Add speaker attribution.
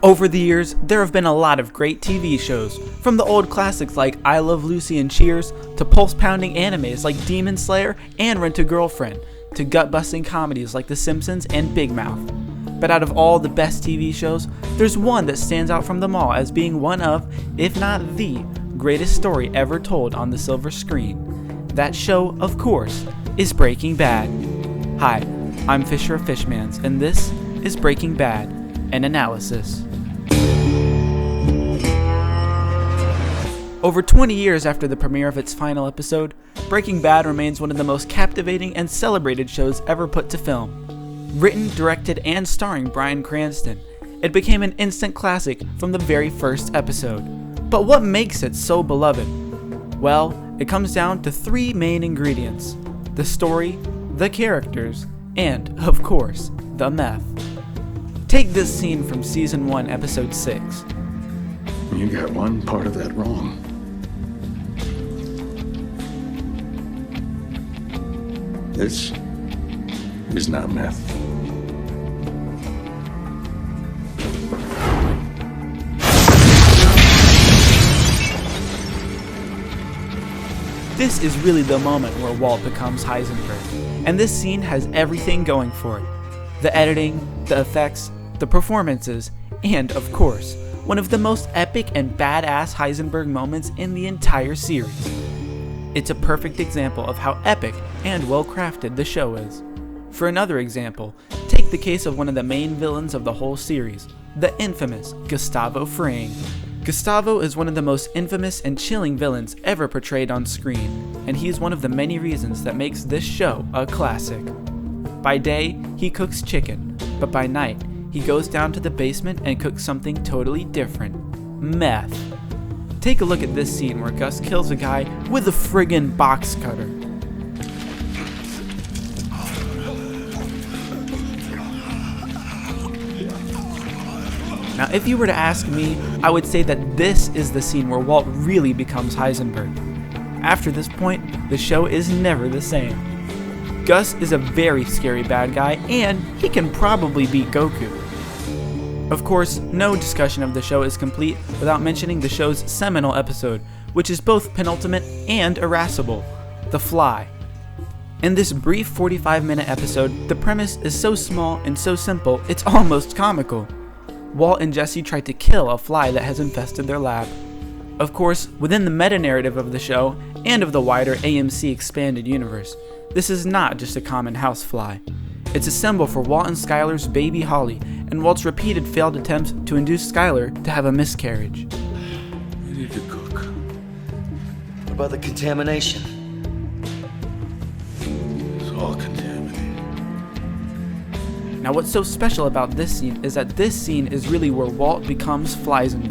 Speaker 1: Over the years, there have been a lot of great TV shows, from the old classics like I Love Lucy and Cheers, to pulse-pounding animes like Demon Slayer and Rent-a-Girlfriend, to gut-busting comedies like The Simpsons and Big Mouth. But out of all the best TV shows, there's one that stands out from them all as being one of, if not the, greatest story ever told on the silver screen. That show, of course, is Breaking Bad. Hi, I'm Fisher of Fishmans, and this is Breaking Bad, an analysis. Over 20 years after the premiere of its final episode, Breaking Bad remains one of the most captivating and celebrated shows ever put to film. Written, directed, and starring Bryan Cranston, it became an instant classic from the very first episode. But what makes it so beloved? Well, it comes down to three main ingredients: the story, the characters, and, of course, the meth. Take this scene from Season 1, Episode 6.
Speaker 2: You got one part of that wrong. This is not meth.
Speaker 1: This is really the moment where Walt becomes Heisenberg, and this scene has everything going for it. The editing, the effects, the performances, and, of course, one of the most epic and badass Heisenberg moments in the entire series. It's a perfect example of how epic and well-crafted the show is. For another example, take the case of one of the main villains of the whole series, the infamous Gustavo Fring. Gustavo is one of the most infamous and chilling villains ever portrayed on screen, and he's one of the many reasons that makes this show a classic. By day, he cooks chicken, but by night, he goes down to the basement and cooks something totally different: meth. Take a look at this scene where Gus kills a guy with a friggin' box cutter. Now, if you were to ask me, I would say that this is the scene where Walt really becomes Heisenberg. After this point, the show is never the same. Gus is a very scary bad guy, and he can probably beat Goku. Of course, no discussion of the show is complete without mentioning the show's seminal episode, which is both penultimate and irascible: The Fly. In this brief 45-minute episode, the premise is so small and so simple, it's almost comical. Walt and Jesse try to kill a fly that has infested their lab. Of course, within the meta-narrative of the show, and of the wider AMC expanded universe, this is not just a common housefly. It's a symbol for Walt and Skylar's baby Holly, and Walt's repeated failed attempts to induce Skylar to have a miscarriage.
Speaker 2: You need to cook.
Speaker 3: What about the contamination?
Speaker 2: It's all contaminated.
Speaker 1: Now, what's so special about this scene is that this scene is really where Walt becomes Flysenberg.